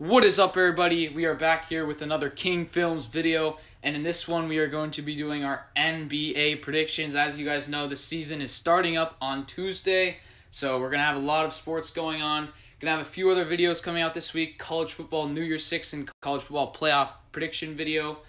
What is up, everybody? We are back here with another King Films video, and in this one we are going to be doing our NBA predictions. As you guys know, the season is starting up on Tuesday, so we're going to have a lot of sports going on. Going to have a few other videos coming out this week, college football New Year's 6 and college football playoff prediction video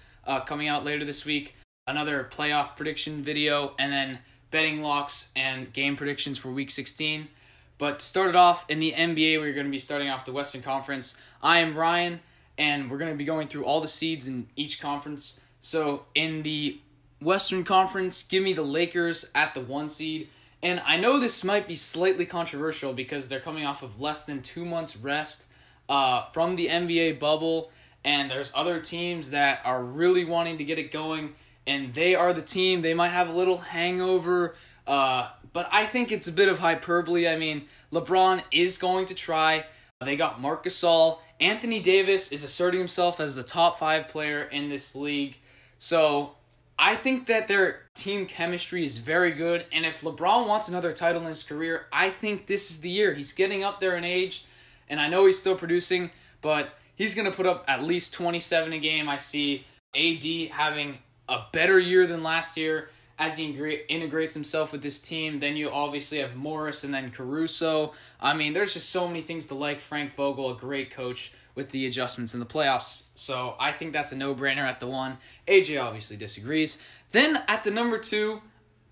coming out later this week, another playoff prediction video, and then betting locks and game predictions for Week 16. But to start it off, in the NBA, we're going to be starting off the Western Conference. I am Ryan, and we're going to be going through all the seeds in each conference. So in the Western Conference, give me the Lakers at the 1 seed. And I know this might be slightly controversial because they're coming off of less than 2 months rest from the NBA bubble. And there's other teams that are really wanting to get it going. And they are the team. They might have a little hangover, but I think it's a bit of hyperbole. I mean, LeBron is going to try. They got Marc Gasol. Anthony Davis is asserting himself as the top 5 player in this league. So I think that their team chemistry is very good. And if LeBron wants another title in his career, I think this is the year. He's getting up there in age, and I know he's still producing, but he's going to put up at least 27 a game. I see AD having a better year than last year as he integrates himself with this team. Then you obviously have Morris and then Caruso. I mean, there's just so many things to like. Frank Vogel, a great coach with the adjustments in the playoffs. So I think that's a no-brainer at the 1. AJ obviously disagrees. Then at the number 2,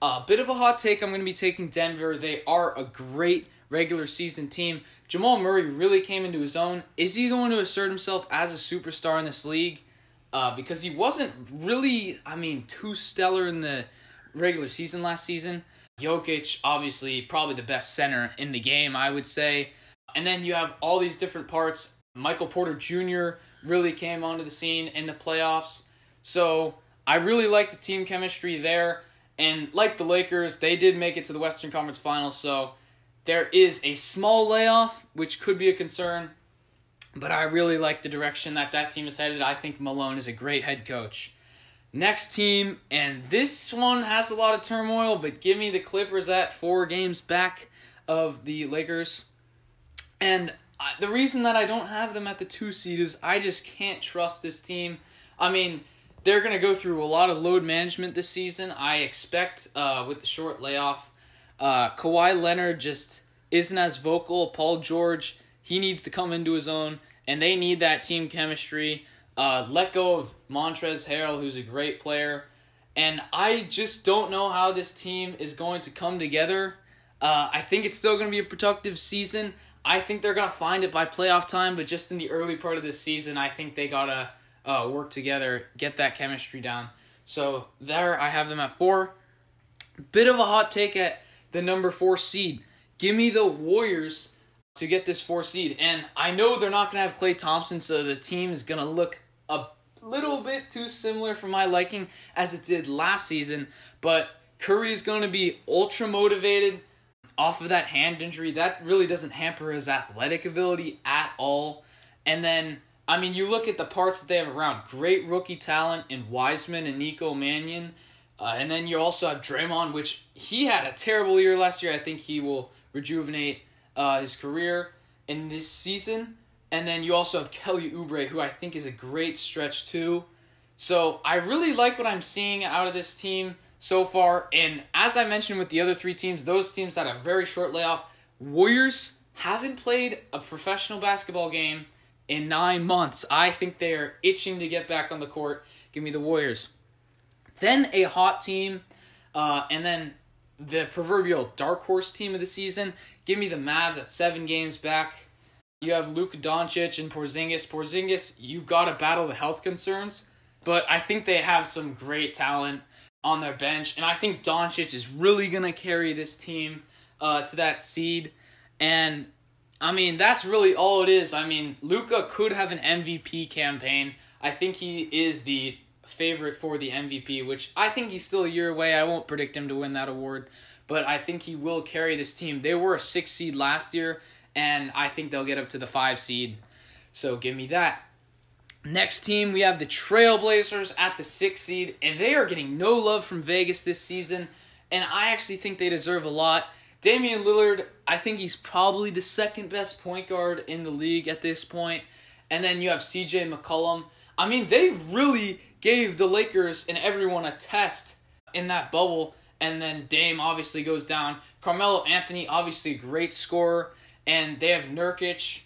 a bit of a hot take. I'm going to be taking Denver. They are a great regular season team. Jamal Murray really came into his own. Is he going to assert himself as a superstar in this league? Because he wasn't really, too stellar in the regular season last season. Jokic, obviously, probably the best center in the game, I would say. And then you have all these different parts. Michael Porter Jr. really came onto the scene in the playoffs. So I really like the team chemistry there. And like the Lakers, they did make it to the Western Conference Finals. So there is a small layoff, which could be a concern. But I really like the direction that team is headed. I think Malone is a great head coach. Next team, and this one has a lot of turmoil, but give me the Clippers at 4 games back of the Lakers. And the reason that I don't have them at the 2 seed is I just can't trust this team. I mean, they're going to go through a lot of load management this season. I expect with the short layoff. Kawhi Leonard just isn't as vocal. Paul George, he needs to come into his own, and they need that team chemistry. Let go of Montrezl Harrell, who's a great player. And I just don't know how this team is going to come together. I think it's still going to be a productive season. I think they're going to find it by playoff time, but just in the early part of this season, I think they got to work together, get that chemistry down. So there I have them at 4. Bit of a hot take at the number 4 seed. Give me the Warriors to get this 4 seed. And I know they're not going to have Klay Thompson, so the team is going to look a little bit too similar for my liking as it did last season. But Curry is going to be ultra motivated off of that hand injury. That really doesn't hamper his athletic ability at all. And then, you look at the parts that they have around. Great rookie talent in Wiseman and Nico Mannion. And then you also have Draymond, which he had a terrible year last year. I think he will rejuvenate his career in this season. And then you also have Kelly Oubre, who I think is a great stretch too. So I really like what I'm seeing out of this team so far. And as I mentioned with the other 3 teams, those teams had a very short layoff. Warriors haven't played a professional basketball game in 9 months. I think they are itching to get back on the court. Give me the Warriors. Then a hot team, and then the proverbial dark horse team of the season. Give me the Mavs at 7 games back. You have Luka Doncic and Porzingis. Porzingis, you've got to battle the health concerns, but I think they have some great talent on their bench, and I think Doncic is really going to carry this team to that seed. And, that's really all it is. Luka could have an MVP campaign. I think he is the favorite for the MVP, which I think he's still a year away. I won't predict him to win that award, but I think he will carry this team. They were a 6 seed last year, and I think they'll get up to the 5 seed. So give me that. Next team, we have the Trailblazers at the 6 seed, and they are getting no love from Vegas this season, and I actually think they deserve a lot. Damian Lillard, I think he's probably the second best point guard in the league at this point, And then you have CJ McCollum. I mean, they really gave the Lakers and everyone a test in that bubble. And then Dame obviously goes down. Carmelo Anthony, obviously a great scorer. And they have Nurkic.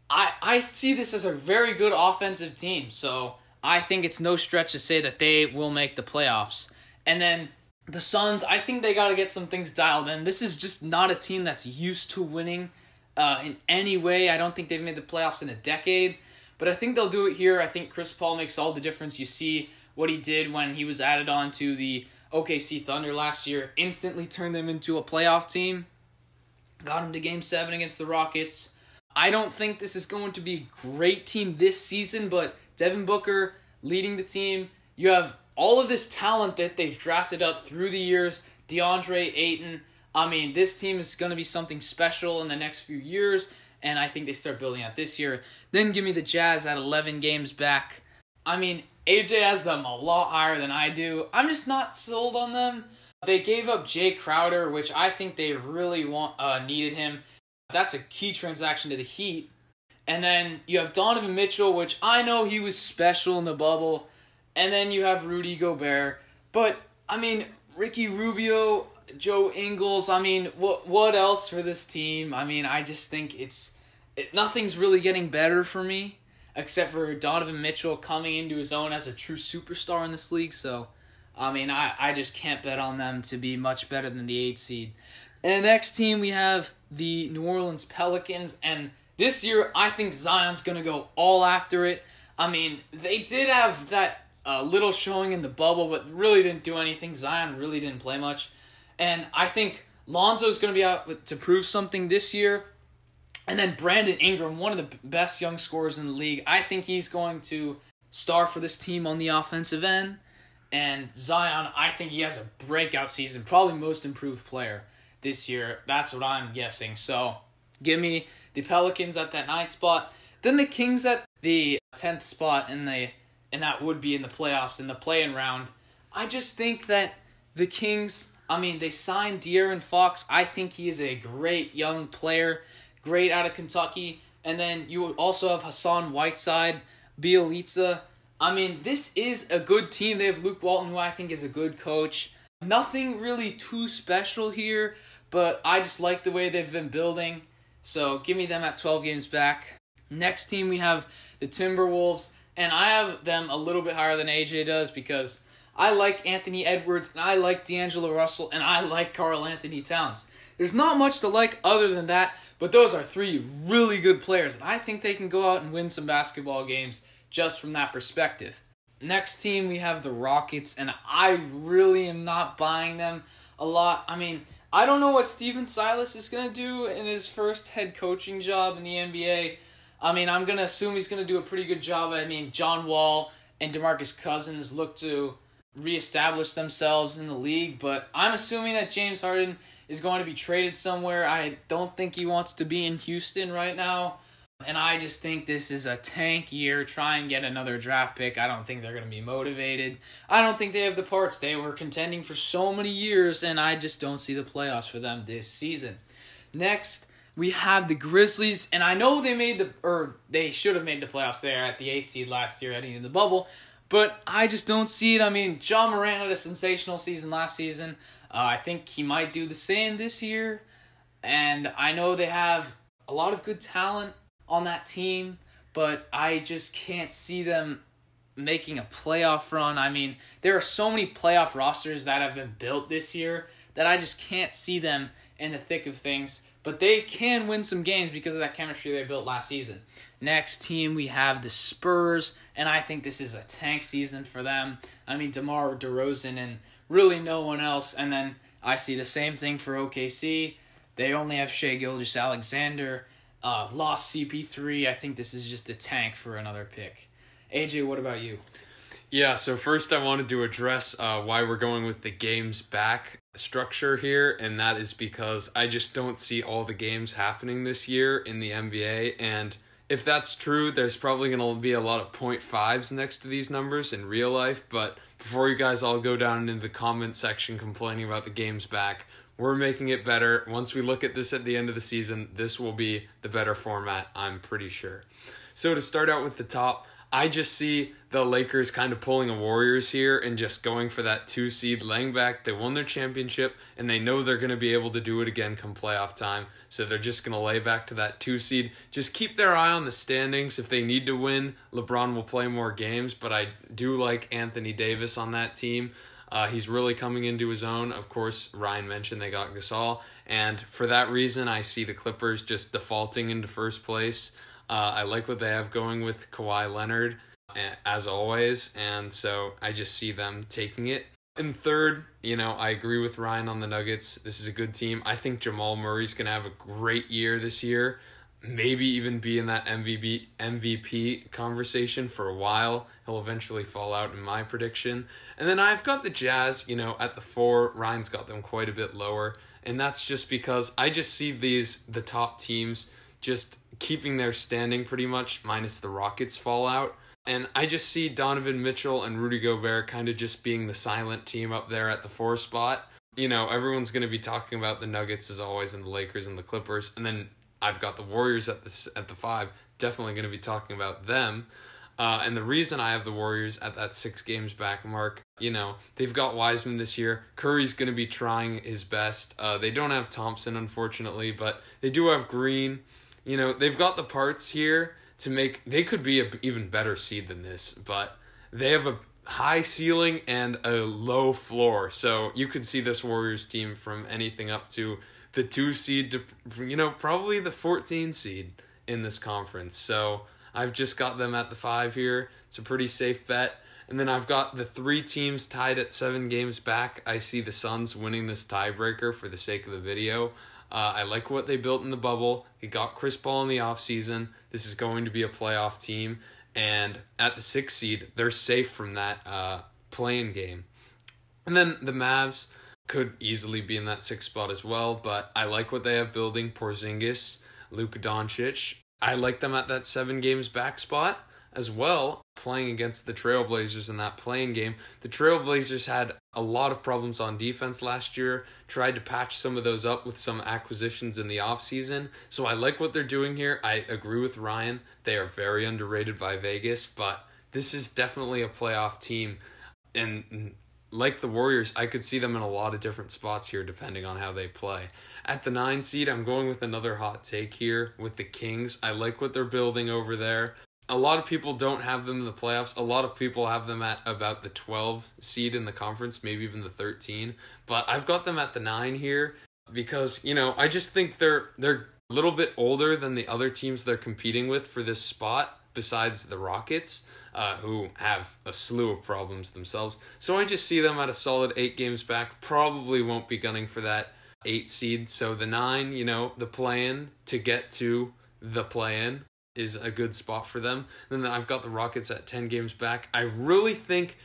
I see this as a very good offensive team. So I think it's no stretch to say that they will make the playoffs. And then the Suns, I think they got to get some things dialed in. This is just not a team that's used to winning in any way. I don't think they've made the playoffs in a decade. But I think they'll do it here. I think Chris Paul makes all the difference. You see what he did when he was added on to the OKC Thunder last year. Instantly turned them into a playoff team. Got him to Game 7 against the Rockets. I don't think this is going to be a great team this season, but Devin Booker leading the team. You have all of this talent that they've drafted up through the years. DeAndre Ayton. I mean, this team is going to be something special in the next few years, and I think they start building out this year. Then give me the Jazz at 11 games back. I mean, AJ has them a lot higher than I do. I'm just not sold on them. They gave up Jay Crowder, which I think they really needed him. That's a key transaction to the Heat. And then you have Donovan Mitchell, which I know he was special in the bubble. And then you have Rudy Gobert. But, I mean, Ricky Rubio, Joe Ingles, I mean, what else for this team? I mean, I just think nothing's really getting better for me, except for Donovan Mitchell coming into his own as a true superstar in this league. So, I mean, I just can't bet on them to be much better than the 8 seed. And the next team, we have the New Orleans Pelicans. And this year, I think Zion's going to go all after it. I mean, they did have that little showing in the bubble, but really didn't do anything. Zion really didn't play much. And I think Lonzo's going to be out to prove something this year. And then Brandon Ingram, one of the best young scorers in the league. I think he's going to star for this team on the offensive end. And Zion, I think he has a breakout season, probably most improved player this year. That's what I'm guessing. So give me the Pelicans at that 9th spot. Then the Kings at the 10th spot, and that would be in the playoffs, in the play-in round. I just think that the Kings, I mean, they signed De'Aaron Fox. I think he is a great young player, great out of Kentucky. And then you also have Hassan Whiteside, Bielitsa. I mean, this is a good team. They have Luke Walton, who I think is a good coach. Nothing really too special here, but I just like the way they've been building. So give me them at 12 games back. Next team, we have the Timberwolves. And I have them a little bit higher than AJ does because I like Anthony Edwards, and I like D'Angelo Russell, and I like Karl Anthony Towns. There's not much to like other than that, but those are 3 really good players, and I think they can go out and win some basketball games just from that perspective. Next team, we have the Rockets, and I really am not buying them a lot. I mean, I don't know what Steven Silas is going to do in his first head coaching job in the NBA. I mean, I'm going to assume he's going to do a pretty good job. I mean, John Wall and DeMarcus Cousins look to reestablish themselves in the league, but I'm assuming that James Harden is going to be traded somewhere. I don't think he wants to be in Houston right now, and I just think this is a tank year. Try and get another draft pick. I don't think they're going to be motivated. I don't think they have the parts. They were contending for so many years, and I just don't see the playoffs for them this season. Next, we have the Grizzlies, and I know they should have made the playoffs there at the 8 seed last year heading into the bubble, but I just don't see it. I mean, John Morant had a sensational season last season. I think he might do the same this year, and I know they have a lot of good talent on that team, but I just can't see them making a playoff run. I mean, there are so many playoff rosters that have been built this year that I just can't see them in the thick of things. But they can win some games because of that chemistry they built last season. Next team, we have the Spurs, and I think this is a tank season for them. I mean, DeMar DeRozan and really no one else. And then I see the same thing for OKC. They only have Shai Gilgeous-Alexander, lost CP3. I think this is just a tank for another pick. AJ, what about you? Yeah, so first I wanted to address why we're going with the games back structure here, and that is because I just don't see all the games happening this year in the NBA, and if that's true, there's probably going to be a lot of 0.5s next to these numbers in real life, but before you guys all go down into the comment section complaining about the games back, we're making it better. Once we look at this at the end of the season, this will be the better format, I'm pretty sure. So to start out with the top, I just see the Lakers kind of pulling a Warriors here and just going for that 2 seed, laying back. They won their championship, and they know they're going to be able to do it again come playoff time. So they're just going to lay back to that 2 seed. Just keep their eye on the standings. If they need to win, LeBron will play more games, but I do like Anthony Davis on that team. He's really coming into his own. Of course, Ryan mentioned they got Gasol, and for that reason, I see the Clippers just defaulting into first place. I like what they have going with Kawhi Leonard, as always, and so I just see them taking it. And third, I agree with Ryan on the Nuggets. This is a good team. I think Jamal Murray's going to have a great year this year, maybe even be in that MVP conversation for a while. He'll eventually fall out in my prediction. And then I've got the Jazz, at the 4. Ryan's got them quite a bit lower, and that's just because I just see the top teams just keeping their standing pretty much, minus the Rockets fallout. And I just see Donovan Mitchell and Rudy Gobert kind of just being the silent team up there at the 4 spot. Everyone's going to be talking about the Nuggets as always, and the Lakers and the Clippers. And then I've got the Warriors at the 5, definitely going to be talking about them. And the reason I have the Warriors at that 6 games back mark, they've got Wiseman this year. Curry's going to be trying his best. They don't have Thompson, unfortunately, but they do have Green. They've got the parts here to make, they could be an even better seed than this, but they have a high ceiling and a low floor. So you could see this Warriors team from anything up to the 2 seed to, probably the 14 seed in this conference. So I've just got them at the 5 here. It's a pretty safe bet. And then I've got the 3 teams tied at 7 games back. I see the Suns winning this tiebreaker for the sake of the video. I like what they built in the bubble. They got Chris Paul in the offseason. This is going to be a playoff team. And at the 6th seed, they're safe from that play-in game. And then the Mavs could easily be in that 6th spot as well. But I like what they have building. Porzingis, Luka Doncic. I like them at that 7 games back spot as well, playing against the Trailblazers in that play-in game. The Trailblazers had a lot of problems on defense last year, tried to patch some of those up with some acquisitions in the offseason. So I like what they're doing here. I agree with Ryan. They are very underrated by Vegas, but this is definitely a playoff team. And like the Warriors, I could see them in a lot of different spots here depending on how they play. At the 9 seed, I'm going with another hot take here with the Kings. I like what they're building over there. A lot of people don't have them in the playoffs. A lot of people have them at about the 12 seed in the conference, maybe even the 13. But I've got them at the 9 here because, I just think they're a little bit older than the other teams they're competing with for this spot, besides the Rockets, who have a slew of problems themselves. So I just see them at a solid 8 games back. Probably won't be gunning for that 8 seed. So the 9, the play-in to get to the play-in is a good spot for them. And then I've got the Rockets at 10 games back. I really think,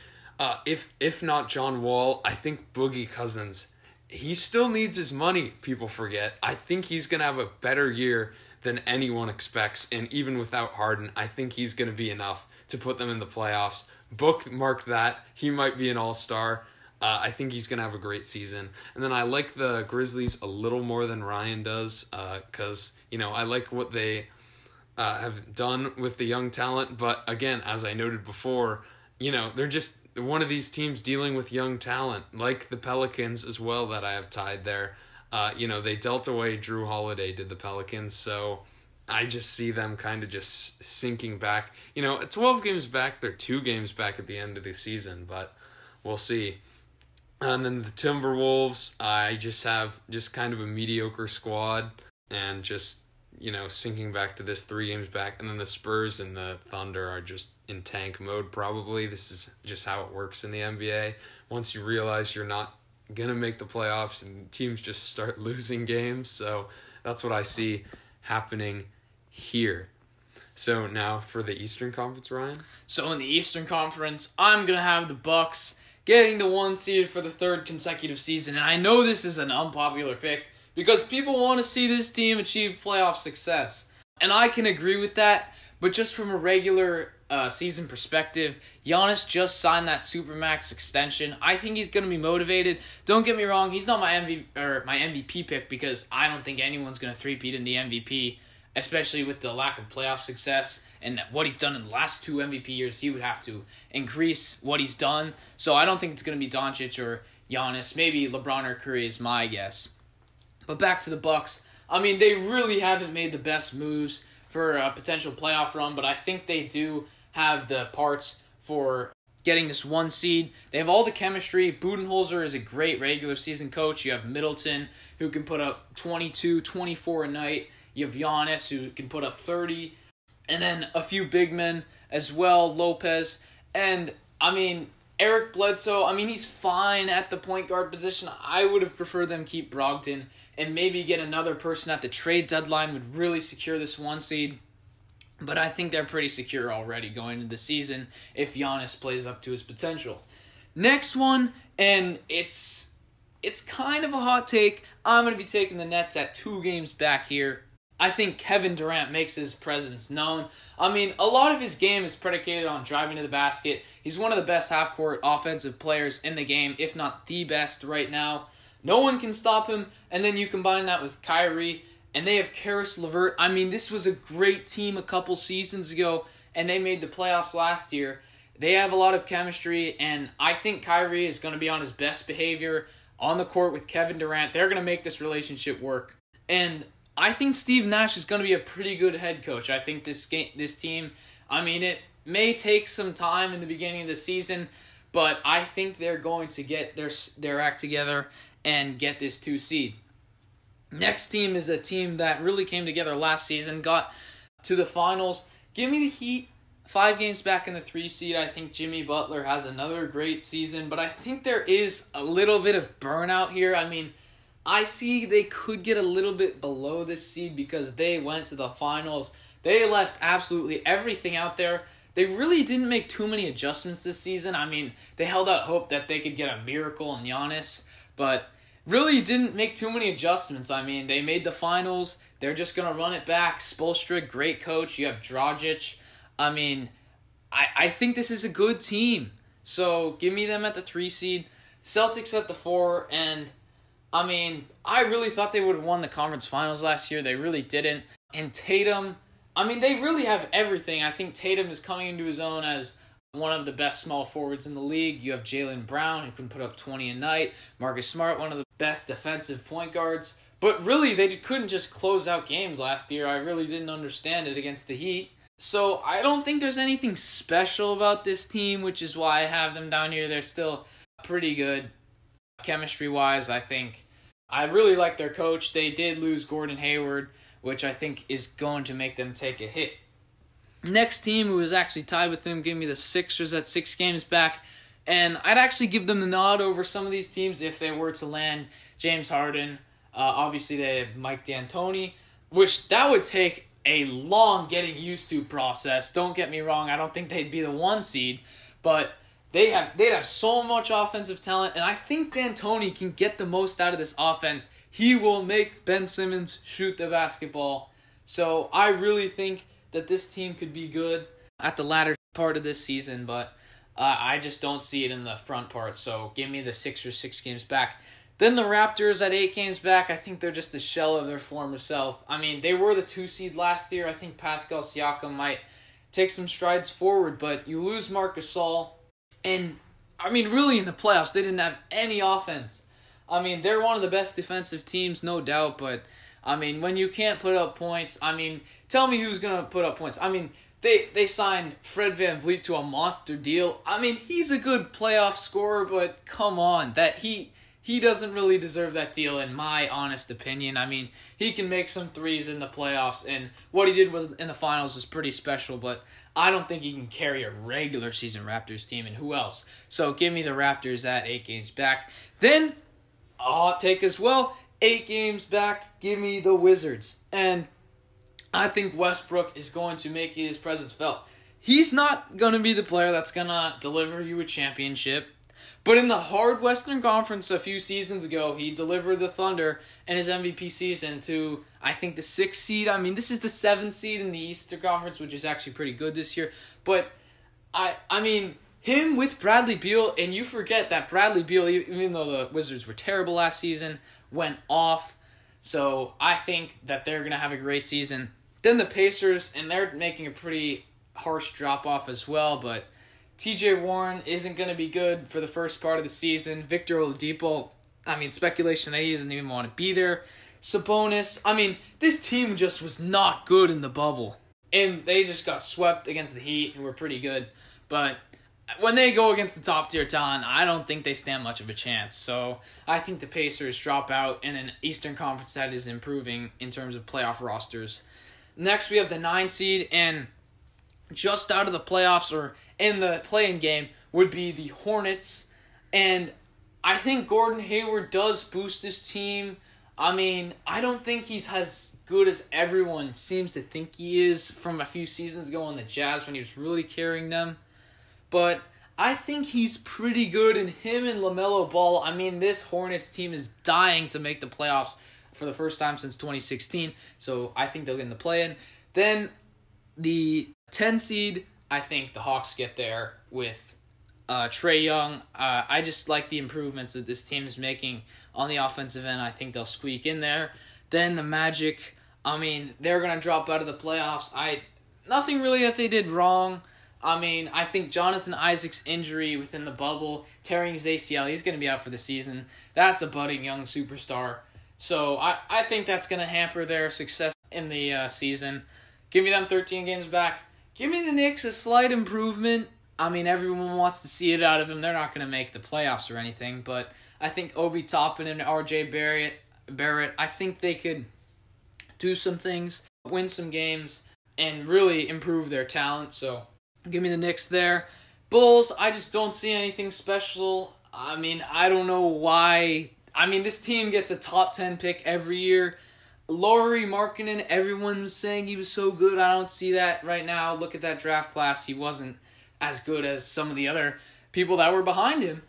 if not John Wall, I think Boogie Cousins, he still needs his money, people forget. I think he's going to have a better year than anyone expects. And even without Harden, I think he's going to be enough to put them in the playoffs. Bookmark that. He might be an all-star. I think he's going to have a great season. And then I like the Grizzlies a little more than Ryan does because, I like what they have done with the young talent. But again, as I noted before, they're just one of these teams dealing with young talent, like the Pelicans as well that I have tied there. They dealt away Drew Holiday, did the Pelicans, so I just see them kind of just sinking back. At 12 games back, they're 2 games back at the end of the season, but we'll see. And then the Timberwolves, I just have just kind of a mediocre squad and just, sinking back to this 3 games back. And then the Spurs and the Thunder are just in tank mode probably. This is just how it works in the NBA. Once you realize you're not going to make the playoffs and teams just start losing games. So that's what I see happening here. So now for the Eastern Conference, Ryan? So in the Eastern Conference, I'm going to have the Bucks getting the 1 seed for the 3rd consecutive season. And I know this is an unpopular pick because people want to see this team achieve playoff success. And I can agree with that, but just from a regular season perspective, Giannis just signed that Supermax extension. I think he's going to be motivated. Don't get me wrong, he's not my MVP pick because I don't think anyone's going to three-peat in the MVP especially with the lack of playoff success and what he's done in the last 2 MVP years. He would have to increase what he's done. So I don't think it's going to be Doncic or Giannis. Maybe LeBron or Curry is my guess. But back to the Bucks. I mean, they really haven't made the best moves for a potential playoff run, but I think they do have the parts for getting this 1 seed. They have all the chemistry. Budenholzer is a great regular season coach. You have Middleton, who can put up 22, 24 a night. You have Giannis, who can put up 30. And then a few big men as well, Lopez. And, I mean, Eric Bledsoe, I mean, he's fine at the point guard position. I would have preferred them keep Brogdon and maybe get another person at the trade deadline would really secure this 1 seed. But I think they're pretty secure already going into the season if Giannis plays up to his potential. Next one, and it's kind of a hot take. I'm going to be taking the Nets at 2 games back here. I think Kevin Durant makes his presence known. I mean, a lot of his game is predicated on driving to the basket. He's one of the best half-court offensive players in the game, if not the best right now. No one can stop him, and then you combine that with Kyrie, and they have Karis LeVert. I mean, this was a great team a couple seasons ago, and they made the playoffs last year. They have a lot of chemistry, and I think Kyrie is going to be on his best behavior on the court with Kevin Durant. They're going to make this relationship work. And I think Steve Nash is going to be a pretty good head coach. I think this team, I mean, it may take some time in the beginning of the season, but I think they're going to get their act together and get this 2 seed. Next team is a team that really came together last season, got to the finals. Give me the Heat, 5 games back in the 3 seed. I think Jimmy Butler has another great season, but I think there is a little bit of burnout here. I mean, I see they could get a little bit below this seed because they went to the finals. They left absolutely everything out there. They really didn't make too many adjustments this season. I mean, they held out hope that they could get a miracle in Giannis, but really didn't make too many adjustments. I mean, they made the finals. They're just going to run it back. Spoelstra, great coach. You have Dragic. I mean, I think this is a good team. So give me them at the 3 seed. Celtics at the 4. And, I mean, I really thought they would have won the conference finals last year. They really didn't. And Tatum, I mean, they really have everything. I think Tatum is coming into his own as one of the best small forwards in the league. You have Jaylen Brown, who can put up 20 a night. Marcus Smart, one of the best defensive point guards. But really, they couldn't just close out games last year. I really didn't understand it against the Heat. So I don't think there's anything special about this team, which is why I have them down here. They're still pretty good chemistry-wise, I think. I really like their coach. They did lose Gordon Hayward, which I think is going to make them take a hit. Next team, who is actually tied with them, give me the Sixers at 6 games back. And I'd actually give them the nod over some of these teams if they were to land James Harden. Obviously, they have Mike D'Antoni, which that would take a long getting used to process. Don't get me wrong, I don't think they'd be the 1 seed, but they'd have so much offensive talent, and I think D'Antoni can get the most out of this offense. He will make Ben Simmons shoot the basketball. So I really think that this team could be good at the latter part of this season, but I just don't see it in the front part. So give me the Sixers 6 games back. Then the Raptors at 8 games back. I think they're just a shell of their former self. I mean, they were the 2 seed last year. I think Pascal Siakam might take some strides forward, but you lose Marc Gasol. And, I mean, really in the playoffs, they didn't have any offense. I mean, they're one of the best defensive teams, no doubt, but, I mean, when you can't put up points, I mean, tell me who's going to put up points. I mean, they signed Fred VanVleet to a monster deal. I mean, he's a good playoff scorer, but come on, that he doesn't really deserve that deal in my honest opinion. I mean, he can make some threes in the playoffs, and what he did was in the finals was pretty special, but I don't think he can carry a regular season Raptors team, and who else? So give me the Raptors at 8 games back. Then, a hot take as well, 8 games back, give me the Wizards. And I think Westbrook is going to make his presence felt. He's not going to be the player that's going to deliver you a championship. But in the hard Western Conference a few seasons ago, he delivered the Thunder in his MVP season to, I think, the 6th seed. I mean, this is the 7th seed in the Eastern Conference, which is actually pretty good this year. But, I mean, him with Bradley Beal, and you forget that Bradley Beal, even though the Wizards were terrible last season, went off. So I think that they're going to have a great season. Then the Pacers, and they're making a pretty harsh drop-off as well, but T.J. Warren isn't going to be good for the first part of the season. Victor Oladipo, speculation that he doesn't even want to be there. Sabonis, this team just was not good in the bubble. And they just got swept against the Heat, who were pretty good. But when they go against the top-tier talent, I don't think they stand much of a chance. So I think the Pacers drop out in an Eastern Conference that is improving in terms of playoff rosters. Next, we have the 9 seed, and just out of the playoffs or in the play-in game would be the Hornets. And I think Gordon Hayward does boost this team. I don't think he's as good as everyone seems to think he is from a few seasons ago on the Jazz when he was really carrying them. But I think he's pretty good, and him and LaMelo Ball, this Hornets team is dying to make the playoffs for the first time since 2016, so I think they'll get in the play-in. Then the 10 seed, I think the Hawks get there with Trae Young. I just like the improvements that this team is making on the offensive end. I think they'll squeak in there. Then the Magic, they're going to drop out of the playoffs. Nothing really that they did wrong. I think Jonathan Isaac's injury within the bubble, tearing his ACL, he's going to be out for the season. That's a budding young superstar. So I think that's going to hamper their success in the season. Give me them 13 games back. Give me the Knicks a slight improvement. Everyone wants to see it out of them. They're not going to make the playoffs or anything, but I think Obi Toppin and R.J. Barrett, I think they could do some things, win some games, and really improve their talent. So give me the Knicks there. Bulls, I just don't see anything special. I don't know why. This team gets a top 10 pick every year. Lauri Markkanen, everyone's saying he was so good. I don't see that right now. Look at that draft class. He wasn't as good as some of the other people that were behind him.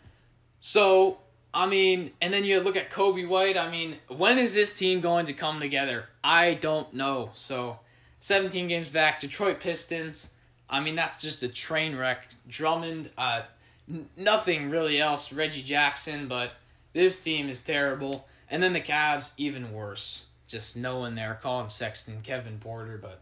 So, and then you look at Kobe White. When is this team going to come together? I don't know. So, 17 games back. Detroit Pistons. That's just a train wreck. Drummond, nothing really else. Reggie Jackson, but this team is terrible. And then the Cavs, even worse. Just no one there. Colin Sexton, Kevin Porter, but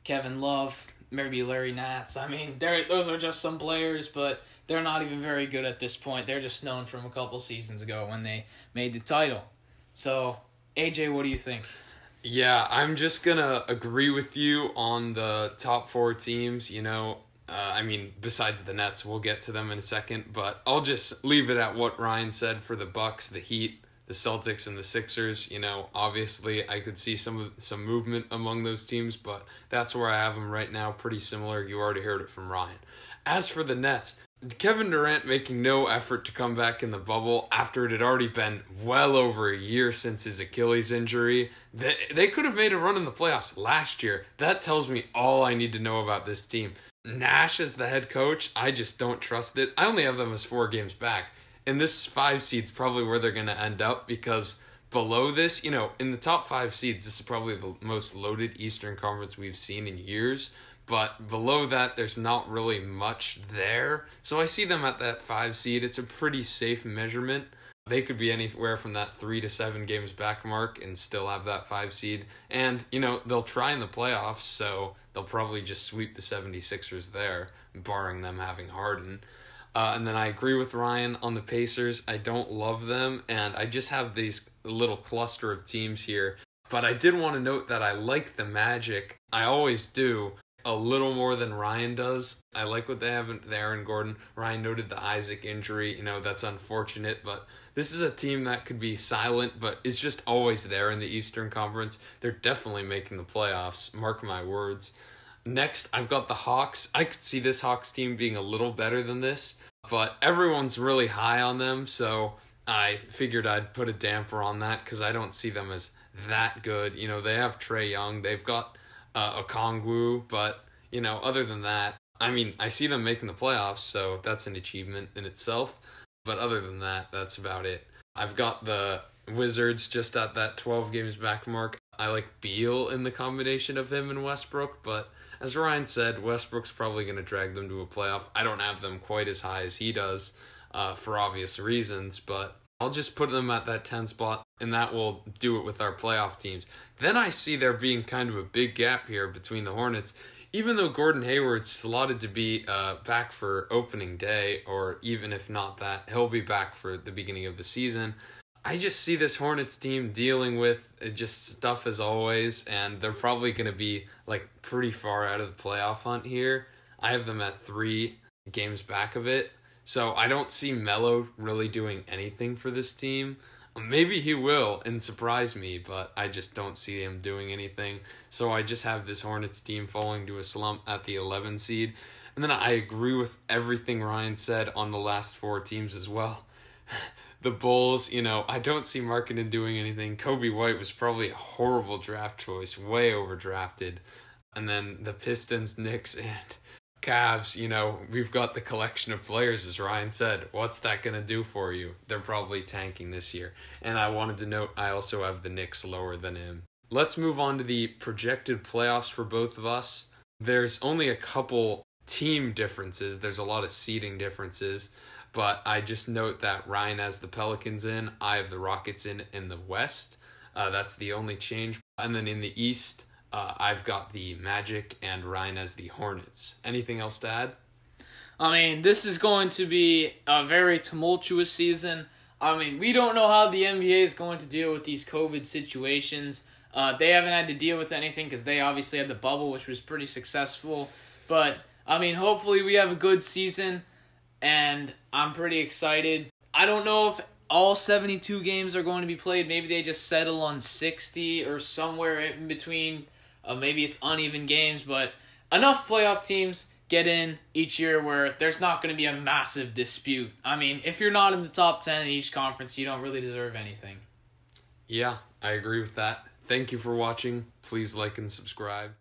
Kevin Love, maybe Larry Nance. Those are just some players, but they're not even very good at this point. They're just known from a couple seasons ago when they made the title. So, AJ, what do you think? Yeah, I'm just going to agree with you on the top 4 teams, besides the Nets. We'll get to them in a second, but I'll just leave it at what Ryan said for the Bucks, the Heat, the Celtics, and the Sixers. Obviously I could see some movement among those teams, but that's where I have them right now, pretty similar. You already heard it from Ryan. As for the Nets, Kevin Durant making no effort to come back in the bubble after it had already been well over a year since his Achilles injury. They could have made a run in the playoffs last year. That tells me all I need to know about this team. Nash as the head coach, I just don't trust it. I only have them as 4 games back. And this 5 seed's probably where they're going to end up, because below this, in the top 5 seeds, this is probably the most loaded Eastern Conference we've seen in years. But below that, there's not really much there. So I see them at that 5 seed. It's a pretty safe measurement. They could be anywhere from that 3 to 7 games back mark and still have that 5 seed. And, they'll try in the playoffs, so they'll probably just sweep the 76ers there, barring them having Harden. And then I agree with Ryan on the Pacers. I don't love them, and I just have these little cluster of teams here. But I did want to note that I like the Magic. I always do. A little more than Ryan does. I like what they have with Aaron Gordon. Ryan noted the Isaac injury. That's unfortunate, but this is a team that could be silent, but is just always there in the Eastern Conference. They're definitely making the playoffs. Mark my words. Next, I've got the Hawks. I could see this Hawks team being a little better than this, but everyone's really high on them, so I figured I'd put a damper on that because I don't see them as that good. They have Trae Young. They've got Okongwu, but, other than that, I see them making the playoffs, so that's an achievement in itself. But other than that, that's about it. I've got the Wizards just at that 12 games back mark. I like Beal in the combination of him and Westbrook, but as Ryan said, Westbrook's probably going to drag them to a playoff. I don't have them quite as high as he does for obvious reasons, but I'll just put them at that 10 spot. and that will do it with our playoff teams. Then I see there being kind of a big gap here between the Hornets. Even though Gordon Hayward's slotted to be back for opening day, or even if not that, he'll be back for the beginning of the season, I just see this Hornets team dealing with just stuff as always, and they're probably going to be like pretty far out of the playoff hunt here. I have them at 3 games back of it, so I don't see Melo really doing anything for this team. Maybe he will and surprise me, but I just don't see him doing anything. So I just have this Hornets team falling to a slump at the 11 seed. And then I agree with everything Ryan said on the last 4 teams as well. The Bulls, I don't see Markkanen doing anything. Kobe White was probably a horrible draft choice, way overdrafted. And then the Pistons, Knicks, and Cavs, we've got the collection of players, as Ryan said. What's that going to do for you? They're probably tanking this year. And I wanted to note, I also have the Knicks lower than him. Let's move on to the projected playoffs for both of us. There's only a couple team differences. There's a lot of seeding differences. But I just note that Ryan has the Pelicans in. I have the Rockets in the West. That's the only change. And then in the East, I've got the Magic and Ryan as the Hornets. Anything else to add? I mean, this is going to be a very tumultuous season. I mean, we don't know how the NBA is going to deal with these COVID situations. They haven't had to deal with anything because they obviously had the bubble, which was pretty successful. But, I mean, hopefully we have a good season, and I'm pretty excited. I don't know if all 72 games are going to be played. Maybe they just settle on 60 or somewhere in between. Maybe it's uneven games, but enough playoff teams get in each year where there's not going to be a massive dispute. I mean, if you're not in the top 10 in each conference, you don't really deserve anything. Yeah, I agree with that. Thank you for watching. Please like and subscribe.